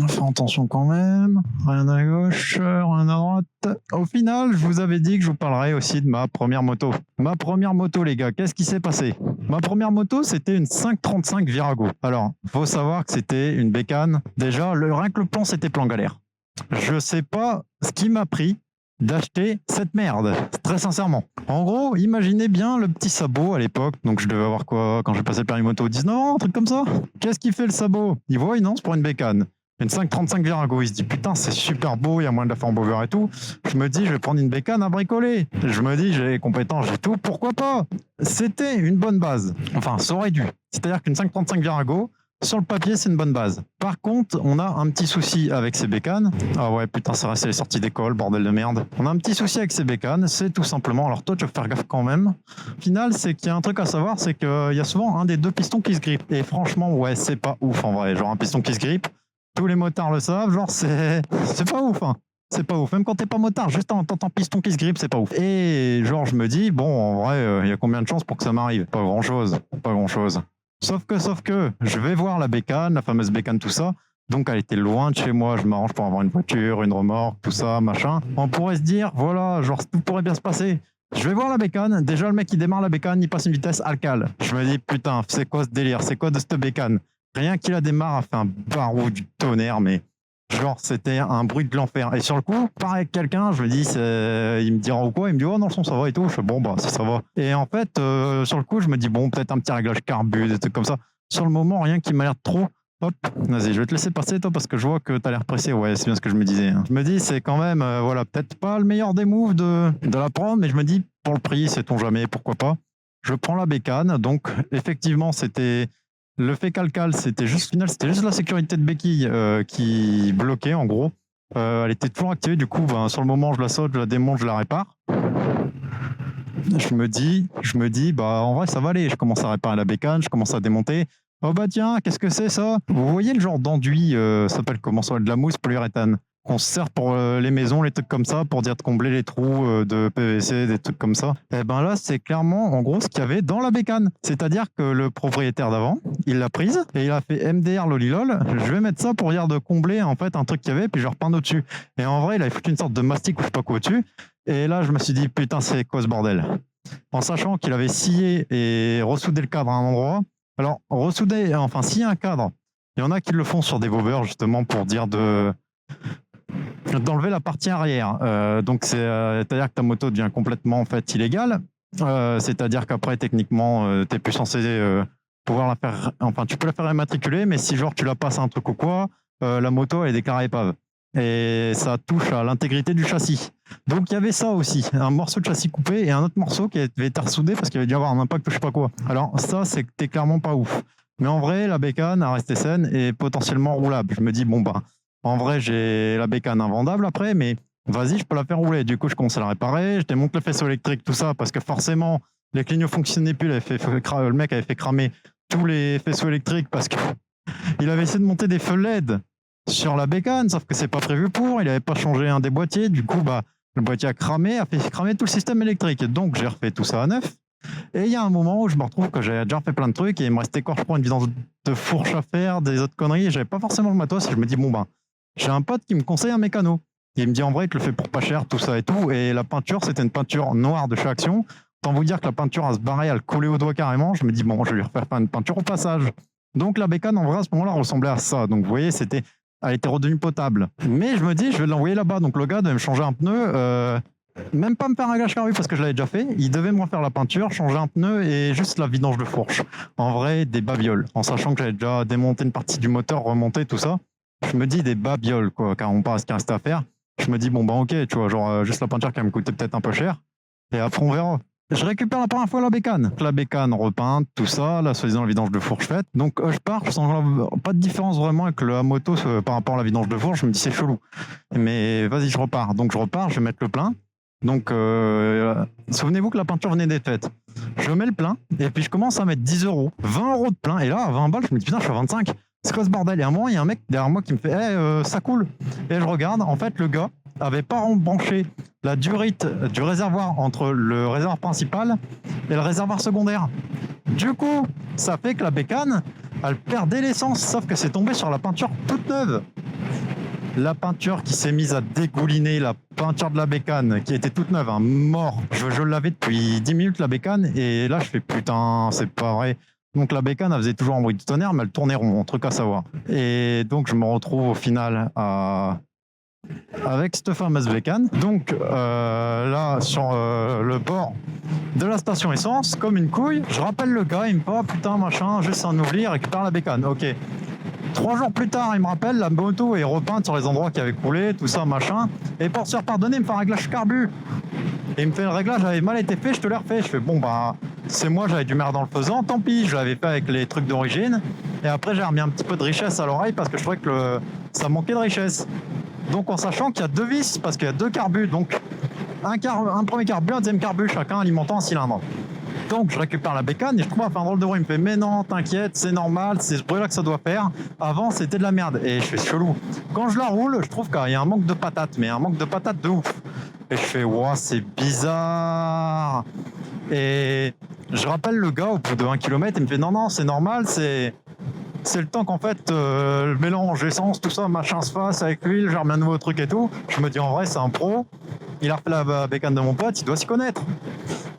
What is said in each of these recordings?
Faire attention quand même. Rien à gauche, rien à droite. Au final, je vous avais dit que je vous parlerais aussi de ma première moto. Ma première moto, les gars, qu'est-ce qui s'est passé? Ma première moto, c'était une 535 Virago. Alors, faut savoir que c'était une bécane. Déjà, rien que le plan, c'était plan galère. Je sais pas ce qui m'a pris d'acheter cette merde, très sincèrement. En gros, imaginez bien le petit sabot à l'époque. Donc je devais avoir quoi quand j'ai passé le permis moto, 19 ans, un truc comme ça. Qu'est-ce qu'il fait le sabot? Il voit une anse pour une bécane. Une 535 Virago, il se dit putain c'est super beau, il y a moyen de la faire en bover et tout. Je me dis je vais prendre une bécane à bricoler. Je me dis j'ai les compétences, j'ai tout, pourquoi pas? C'était une bonne base. Enfin ça aurait dû. C'est-à-dire qu'une 535 Virago, sur le papier, c'est une bonne base. Par contre, on a un petit souci avec ces bécanes. Ah ouais, putain, c'est resté les sorties d'école, bordel de merde. On a un petit souci avec ces bécanes, c'est tout simplement... Alors toi, tu vas faire gaffe quand même. Au final, c'est qu'il y a un truc à savoir, c'est qu'il y a souvent un des deux pistons qui se grippe. Et franchement, ouais, c'est pas ouf en vrai. Genre un piston qui se grippe, tous les motards le savent, genre c'est pas ouf, hein. C'est pas ouf. Même quand t'es pas motard, juste en entendant piston qui se grippe, c'est pas ouf. Et genre, je me dis, bon, en vrai, il y a combien de chances pour que ça m'arrive? Pas grand-chose. Pas grand-chose. Sauf que, je vais voir la bécane, la fameuse bécane, tout ça. Donc, elle était loin de chez moi. Je m'arrange pour avoir une voiture, une remorque, tout ça, machin. On pourrait se dire, voilà, genre, tout pourrait bien se passer. Je vais voir la bécane. Déjà, le mec qui démarre la bécane, il passe une vitesse alcale. Je me dis, putain, c'est quoi ce délire? C'est quoi de cette bécane? Rien qu'il la démarre a fait un barou du tonnerre, mais genre, c'était un bruit de l'enfer. Et sur le coup, pareil avec quelqu'un, je me dis, il me dira ou quoi? Il me dit, oh non, le son, ça va et tout. Je fais, bon, bah, si ça va. Et en fait, sur le coup, je me dis, bon, peut-être un petit réglage carbu, des trucs comme ça. Sur le moment, rien qui m'a l'air trop. Hop, vas-y, je vais te laisser passer, toi, parce que je vois que t'as l'air pressé. Ouais, c'est bien ce que je me disais. Je me dis, c'est quand même, voilà, peut-être pas le meilleur des moves de la prendre, mais je me dis, pour le prix, sait-on jamais, pourquoi pas. Je prends la bécane. Donc, effectivement, c'était. Le fait calcal, c'était juste la sécurité de béquille qui bloquait en gros. Elle était toujours activée, du coup, sur le moment, je la saute, je la démonte, je la répare. Je me dis, bah en vrai, ça va aller. Je commence à réparer la bécane, je commence à démonter. Oh bah tiens, qu'est-ce que c'est ça? Vous voyez le genre d'enduit, ça s'appelle comment ça? De la mousse polyuréthane. Qu'on se sert pour les maisons, les trucs comme ça, pour dire de combler les trous de PVC, des trucs comme ça. Et ben là, c'est clairement, en gros, ce qu'il y avait dans la bécane. C'est-à-dire que le propriétaire d'avant, il l'a prise et il a fait MDR lolilol. Je vais mettre ça pour dire de combler en fait un truc qu'il y avait, puis je repeins au-dessus. Et en vrai, il avait foutu une sorte de mastic ou je sais pas quoi au-dessus. Et là, je me suis dit, putain, c'est quoi ce bordel? En sachant qu'il avait scié et ressoudé le cadre à un endroit. Alors, ressouder, enfin, scier un cadre, il y en a qui le font sur des bobers, justement, pour dire d'enlever la partie arrière. Donc, c'est-à-dire que ta moto devient complètement, en fait, illégale. C'est-à-dire qu'après, techniquement, tu n'es plus censé pouvoir la faire... Enfin, tu peux la faire immatriculer, mais si, genre, tu la passes à un truc ou quoi, la moto, elle est déclarée épave. Et ça touche à l'intégrité du châssis. Donc il y avait ça aussi, un morceau de châssis coupé et un autre morceau qui avait été ressoudé parce qu'il avait dû avoir un impact ou je sais pas quoi. Alors ça, c'était clairement pas ouf. Mais en vrai, la bécane a resté saine et potentiellement roulable. Je me dis, bon bah, en vrai, j'ai la bécane invendable après, mais vas-y, je peux la faire rouler. Du coup, je commence à la réparer, je démonte le faisceau électrique, tout ça, parce que forcément, les clignots fonctionnaient plus. Le mec avait fait cramer tous les faisceaux électriques parce qu'il avait essayé de monter des feux LED sur la bécane, sauf que c'est pas prévu pour, il n'avait pas changé un des boîtiers, du coup bah le boîtier a fait cramer tout le système électrique. Donc j'ai refait tout ça à neuf. Et il y a un moment où je me retrouve que j'avais déjà fait plein de trucs et il me restait quoi, je prends une vidange de fourche à faire, des autres conneries, et j'avais pas forcément le matos et je me dis bon bah j'ai un pote qui me conseille un mécano. Et il me dit en vrai il te le fait pour pas cher, tout ça et tout. Et la peinture, c'était une peinture noire de chez Action. Autant vous dire que la peinture a se barrer, elle collait au doigt carrément. Je me dis bon, je vais lui refaire une peinture au passage. Donc la bécane en vrai à ce moment-là ressemblait à ça. Donc vous voyez, elle était redevenue potable. Mais je me dis, je vais l'envoyer là-bas. Donc le gars devait me changer un pneu, même pas me faire un réglage carbu parce que je l'avais déjà fait. Il devait me refaire la peinture, changer un pneu et juste la vidange de fourche. En vrai, des babioles. En sachant que j'avais déjà démonté une partie du moteur, remonté, tout ça. Je me dis des babioles, quoi, car on parle ce qu'il reste à faire. Je me dis, bon, bah ok, tu vois, genre juste la peinture qui va me coûter peut-être un peu cher. Et après, on verra. Je récupère la première fois la bécane repeinte, tout ça, la soi-disant la vidange de fourche faite. Donc je pars, je sens pas de différence vraiment avec la moto par rapport à la vidange de fourche. Je me dis c'est chelou. Mais vas-y, je repars. Donc je repars, je vais mettre le plein. Donc souvenez-vous que la peinture venait d'être faite. Je mets le plein et puis je commence à mettre 10 €, 20 € de plein. Et là, à 20 balles, je me dis putain, je suis à 25. C'est quoi ce bordel? Et à un moment, il y a un mec derrière moi qui me fait ça coule. Et je regarde, en fait, le gars avait pas embranché la durite du réservoir entre le réservoir principal et le réservoir secondaire. Du coup, ça fait que la bécane, elle perdait l'essence, sauf que c'est tombé sur la peinture toute neuve. la peinture qui s'est mise à dégouliner, la peinture de la bécane qui était toute neuve, hein, mort. Je l'avais depuis 10 minutes la bécane et là je fais putain, c'est pas vrai. Donc la bécane, elle faisait toujours un bruit de tonnerre, mais elle tournait rond, un truc à savoir. Et donc je me retrouve au final avec cette fameuse bécane. Donc là, sur le bord de la station essence, comme une couille, je rappelle le gars, il me fait oh, putain machin, juste un oubli, récupère la bécane. Ok. 3 jours plus tard, il me rappelle, la moto est repeinte sur les endroits qui avaient coulé, tout ça machin. Et pour se faire pardonner, il me fait un réglage carbu. Et il me fait le réglage avait mal été fait, je te l'ai refait. Je fais bon bah c'est moi, j'avais du merde en le faisant, tant pis, je l'avais fait avec les trucs d'origine. Et après j'ai remis un petit peu de richesse à l'oreille parce que je trouvais que ça manquait de richesse. Donc en sachant qu'il y a 2 vis, parce qu'il y a 2 carbus, donc un premier carbu, un deuxième carbu, chacun alimentant un cylindre. Donc je récupère la bécane et je trouve à faire un drôle de bruit. Il me fait mais non, t'inquiète, c'est normal, c'est ce bruit là que ça doit faire. Avant c'était de la merde et je fais chelou. Quand je la roule, je trouve qu'il y a un manque de patate, mais un manque de patate de ouf. Et je fais ouah, c'est bizarre. Et je rappelle le gars au bout de 1 km, il me fait non, c'est normal, c'est le temps qu'en fait le mélange essence, tout ça, machin se fasse avec l'huile, j'ai remis un nouveau truc et tout. Je me dis en vrai c'est un pro, il a refait la bécane de mon pote, il doit s'y connaître.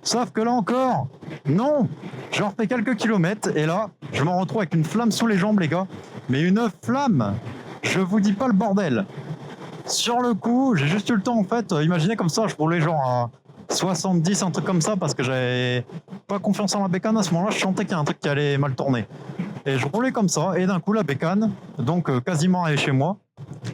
Sauf que là encore, non, je refais quelques kilomètres et là, je m'en retrouve avec une flamme sous les jambes les gars. Mais une flamme, je vous dis pas le bordel. Sur le coup, j'ai juste eu le temps en fait, imaginez comme ça, je roulais genre à 70, un truc comme ça, parce que j'avais pas confiance en la bécane à ce moment-là, je sentais qu'il y a un truc qui allait mal tourner. Et je roulais comme ça, et d'un coup la bécane, donc quasiment arrivée chez moi,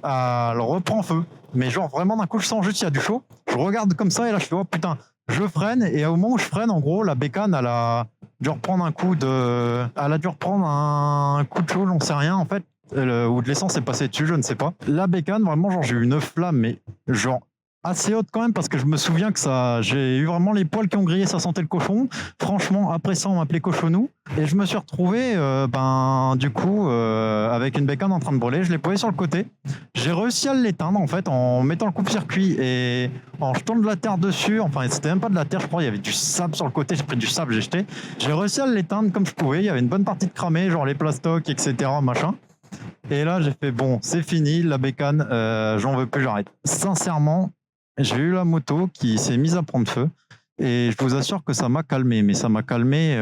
elle reprend feu. Mais genre vraiment d'un coup je sens juste qu'il y a du chaud, je regarde comme ça et là je fais oh putain, je freine et au moment où je freine en gros la bécane elle a dû reprendre un coup de... Elle a dû reprendre un coup de chaud, j'en sais rien en fait, ou de l'essence est passée dessus, je ne sais pas. La bécane vraiment genre j'ai eu une flamme mais genre assez haute quand même parce que je me souviens que ça, j'ai eu vraiment les poils qui ont grillé, ça sentait le cochon. Franchement, après ça, on m'appelait cochonou. Et je me suis retrouvé, du coup, avec une bécane en train de brûler. Je l'ai posée sur le côté. J'ai réussi à l'éteindre en fait en mettant le coupe-circuit et en jetant de la terre dessus. Enfin, c'était même pas de la terre, je crois. Il y avait du sable sur le côté. J'ai pris du sable, j'ai jeté. J'ai réussi à l'éteindre comme je pouvais. Il y avait une bonne partie de cramé, genre les plastocs, etc., machin. Et là, j'ai fait bon, c'est fini, la bécane, j'en veux plus, j'arrête. Sincèrement. J'ai eu la moto qui s'est mise à prendre feu et je vous assure que ça m'a calmé, mais ça m'a calmé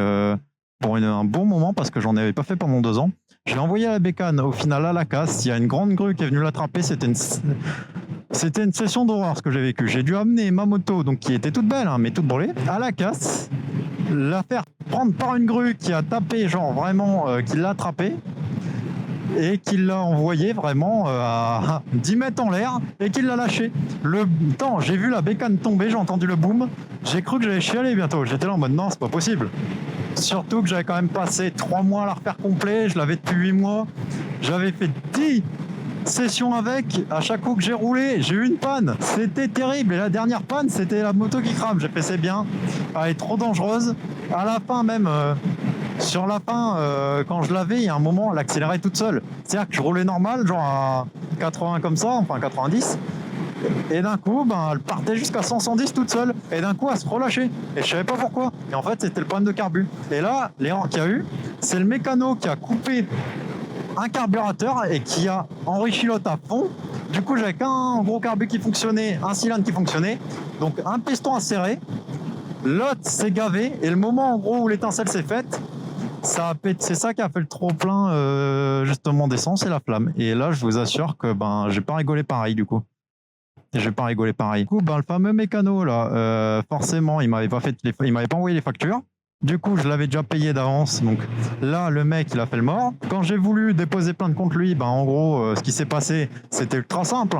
pour un bon moment parce que j'en avais pas fait pendant 2 ans. J'ai envoyé la bécane au final à la casse, il y a une grande grue qui est venue l'attraper, c'était une session d'horreur ce que j'ai vécu. J'ai dû amener ma moto, donc qui était toute belle, hein, mais toute brûlée, à la casse, la faire prendre par une grue qui a tapé, genre vraiment, qui l'a attrapée. Et qu'il l'a envoyé vraiment à 10 mètres en l'air et qu'il l'a lâché. Le temps, j'ai vu la bécane tomber, j'ai entendu le boom, j'ai cru que j'allais chialer bientôt. J'étais là en mode non, c'est pas possible. Surtout que j'avais quand même passé 3 mois à la refaire complet, je l'avais depuis 8 mois. J'avais fait 10 sessions avec, à chaque coup que j'ai roulé, j'ai eu une panne. C'était terrible. Et la dernière panne, c'était la moto qui crame. J'ai fait c'est bien, elle est trop dangereuse. À la fin même... sur la fin, quand je l'avais, il y a un moment, elle accélérait toute seule. C'est-à-dire que je roulais normal, genre à 80 comme ça, enfin 90. Et d'un coup, elle partait jusqu'à 110 toute seule. Et d'un coup, elle se relâchait. Et je savais pas pourquoi. Et en fait, c'était le problème de carbu. Et là, l'erreur qu'il y a eu, c'est le mécano qui a coupé un carburateur et qui a enrichi l'autre à fond. Du coup, j'avais qu'un gros carbu qui fonctionnait, un cylindre qui fonctionnait. Donc un piston à serrer. L'autre s'est gavé. Et le moment en gros où l'étincelle s'est faite, c'est ça qui a fait le trop plein justement d'essence et la flamme. Et là, je vous assure que j'ai pas rigolé pareil du coup. J'ai pas rigolé pareil. Du coup, le fameux mécano là, forcément, il m'avait pas envoyé les factures. Du coup, je l'avais déjà payé d'avance. Donc là, le mec, il a fait le mort. Quand j'ai voulu déposer plainte contre lui, en gros, ce qui s'est passé, c'était ultra simple.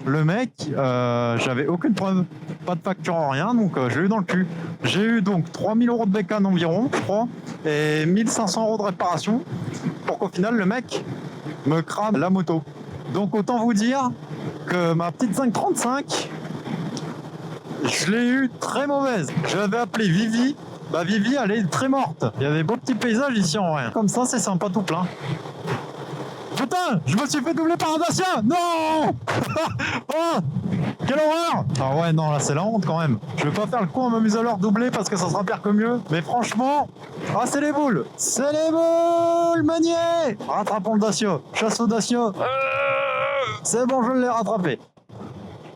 Le mec, j'avais aucune preuve, pas de facture, rien, donc je l'ai eu dans le cul. J'ai eu donc 3000 € de bécane environ, je crois, et 1500 € de réparation, pour qu'au final, le mec me crame la moto. Donc autant vous dire que ma petite 535, je l'ai eu très mauvaise. Je l'avais appelée Vivi. Vivi, elle est très morte. Il y a des beaux petits paysages ici en vrai. Comme ça, c'est sympa tout plein. Putain, je me suis fait doubler par un Dacia. Non. Oh, quelle horreur. Ah ouais, non, là, c'est la honte quand même. Je vais pas faire le con à m'amuser à leur doubler parce que ça sera pire que mieux. Mais franchement, c'est les boules. C'est les boules, manier. Rattrapons le Dacia. Chasse au Dacia. C'est bon, je l'ai rattrapé.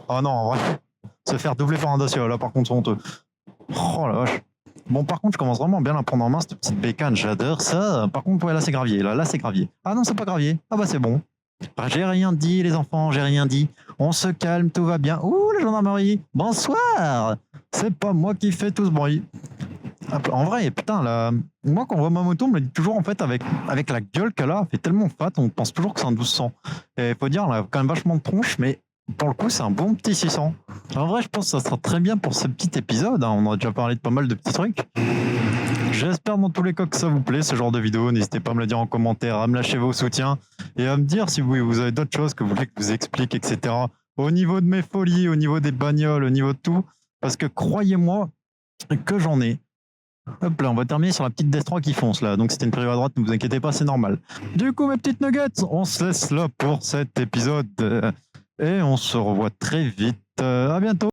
Oh non, en vrai. Se faire doubler par un Dacia, là par contre, c'est honteux. Oh la vache. Bon, par contre, je commence vraiment bien à prendre en main cette petite bécane, j'adore ça. Par contre, ouais, là c'est gravier, là c'est gravier. Ah non, c'est pas gravier. Ah bah c'est bon. Ah, j'ai rien dit, les enfants, j'ai rien dit. On se calme, tout va bien. Ouh, la gendarmerie. Bonsoir. C'est pas moi qui fais tout ce bruit. En vrai, putain, là, moi quand on voit ma moto, on me le dit toujours en fait avec la gueule qu'elle a, elle fait tellement fat, on pense toujours que c'est un 1200. Et faut dire, elle a quand même vachement de tronche, mais pour le coup, c'est un bon petit 600. En vrai, je pense que ça sera très bien pour ce petit épisode. Hein. On a déjà parlé de pas mal de petits trucs. J'espère dans tous les cas que ça vous plaît, ce genre de vidéo. N'hésitez pas à me le dire en commentaire, à me lâcher vos soutiens et à me dire si vous avez d'autres choses que vous voulez que je vous explique, etc. Au niveau de mes folies, au niveau des bagnoles, au niveau de tout. Parce que croyez-moi que j'en ai. Hop là, on va terminer sur la petite DS3 qui fonce là. Donc c'était une période à droite, ne vous inquiétez pas, c'est normal. Du coup, mes petites nuggets, on se laisse là pour cet épisode. Et on se revoit très vite. À bientôt.